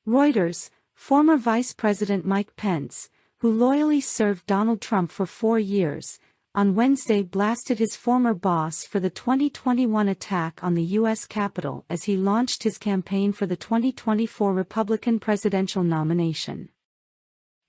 Reuters, former Vice President Mike Pence, who loyally served Donald Trump for 4 years, on Wednesday blasted his former boss for the 2021 attack on the U.S. Capitol as he launched his campaign for the 2024 Republican presidential nomination.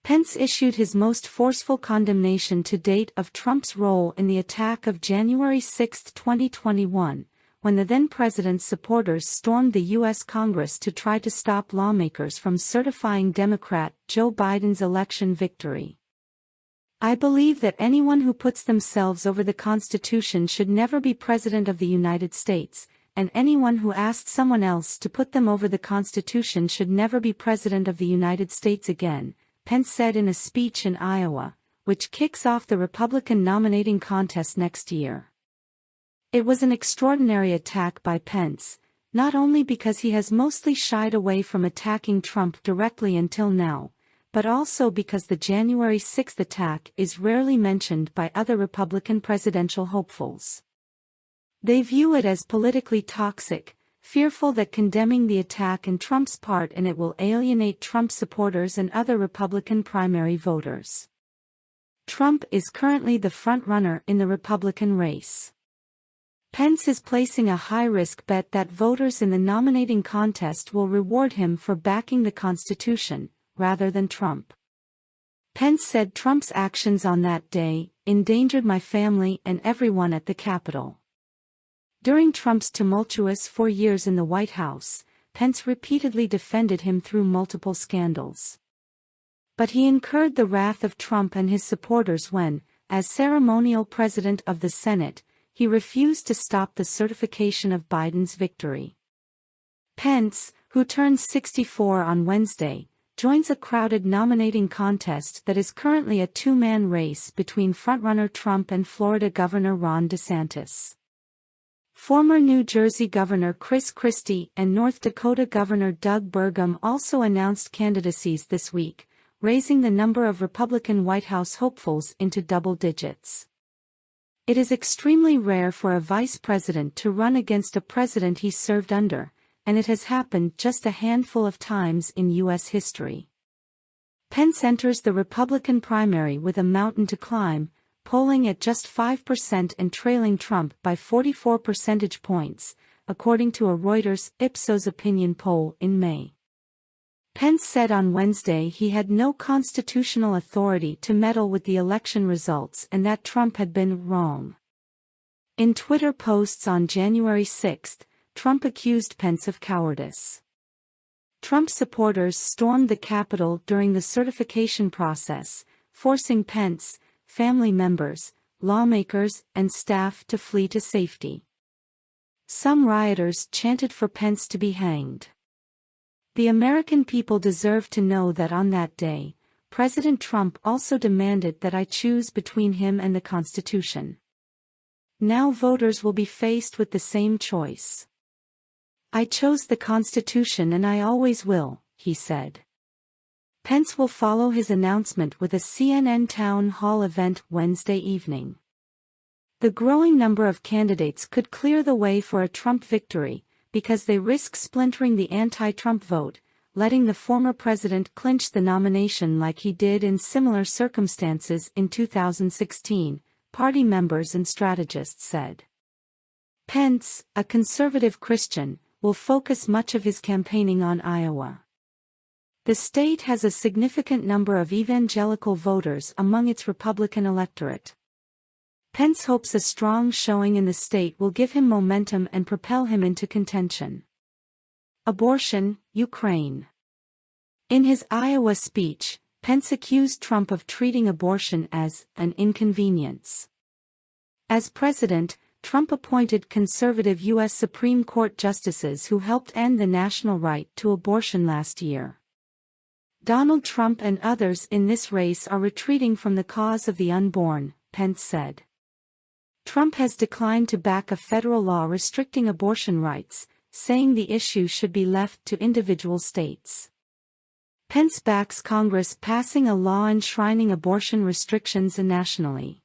Pence issued his most forceful condemnation to date of Trump's role in the attack of January 6, 2021, when the then-president's supporters stormed the U.S. Congress to try to stop lawmakers from certifying Democrat Joe Biden's election victory. "I believe that anyone who puts themselves over the Constitution should never be President of the United States, and anyone who asks someone else to put them over the Constitution should never be President of the United States again," Pence said in a speech in Iowa, which kicks off the Republican nominating contest next year. It was an extraordinary attack by Pence, not only because he has mostly shied away from attacking Trump directly until now, but also because the January 6 attack is rarely mentioned by other Republican presidential hopefuls. They view it as politically toxic, fearful that condemning the attack in Trump's part in it will alienate Trump supporters and other Republican primary voters. Trump is currently the front-runner in the Republican race. Pence is placing a high-risk bet that voters in the nominating contest will reward him for backing the Constitution, rather than Trump. Pence said Trump's actions on that day endangered my family and everyone at the Capitol. During Trump's tumultuous 4 years in the White House, Pence repeatedly defended him through multiple scandals. But he incurred the wrath of Trump and his supporters when, as ceremonial president of the Senate, he refused to stop the certification of Biden's victory. Pence, who turns 64 on Wednesday, joins a crowded nominating contest that is currently a two-man race between frontrunner Trump and Florida Governor Ron DeSantis. Former New Jersey Governor Chris Christie and North Dakota Governor Doug Burgum also announced candidacies this week, raising the number of Republican White House hopefuls into double digits. It is extremely rare for a vice president to run against a president he served under, and it has happened just a handful of times in U.S. history. Pence enters the Republican primary with a mountain to climb, polling at just 5% and trailing Trump by 44 percentage points, according to a Reuters Ipsos opinion poll in May. Pence said on Wednesday he had no constitutional authority to meddle with the election results and that Trump had been wrong. In Twitter posts on January 6, Trump accused Pence of cowardice. Trump supporters stormed the Capitol during the certification process, forcing Pence, family members, lawmakers, and staff to flee to safety. Some rioters chanted for Pence to be hanged. The American people deserve to know that on that day, President Trump also demanded that I choose between him and the Constitution. Now voters will be faced with the same choice. "I chose the Constitution and I always will," he said. Pence will follow his announcement with a CNN town hall event Wednesday evening. The growing number of candidates could clear the way for a Trump victory, because they risk splintering the anti-Trump vote, letting the former president clinch the nomination like he did in similar circumstances in 2016, party members and strategists said. Pence, a conservative Christian, will focus much of his campaigning on Iowa. The state has a significant number of evangelical voters among its Republican electorate. Pence hopes a strong showing in the state will give him momentum and propel him into contention. Abortion, Ukraine. In his Iowa speech, Pence accused Trump of treating abortion as an inconvenience. As president, Trump appointed conservative U.S. Supreme Court justices who helped end the national right to abortion last year. Donald Trump and others in this race are retreating from the cause of the unborn, Pence said. Trump has declined to back a federal law restricting abortion rights, saying the issue should be left to individual states. Pence backs Congress passing a law enshrining abortion restrictions nationally.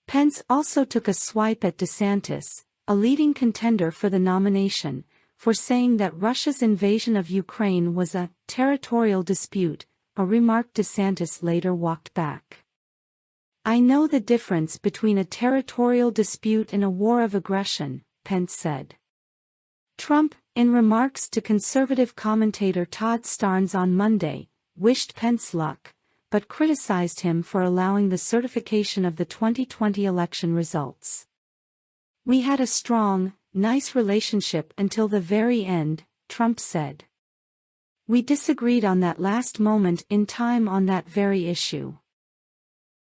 Pence also took a swipe at DeSantis, a leading contender for the nomination, for saying that Russia's invasion of Ukraine was a territorial dispute, a remark DeSantis later walked back. "I know the difference between a territorial dispute and a war of aggression," Pence said. Trump, in remarks to conservative commentator Todd Starnes on Monday, wished Pence luck, but criticized him for allowing the certification of the 2020 election results. "We had a strong, nice relationship until the very end," Trump said. "We disagreed on that last moment in time on that very issue.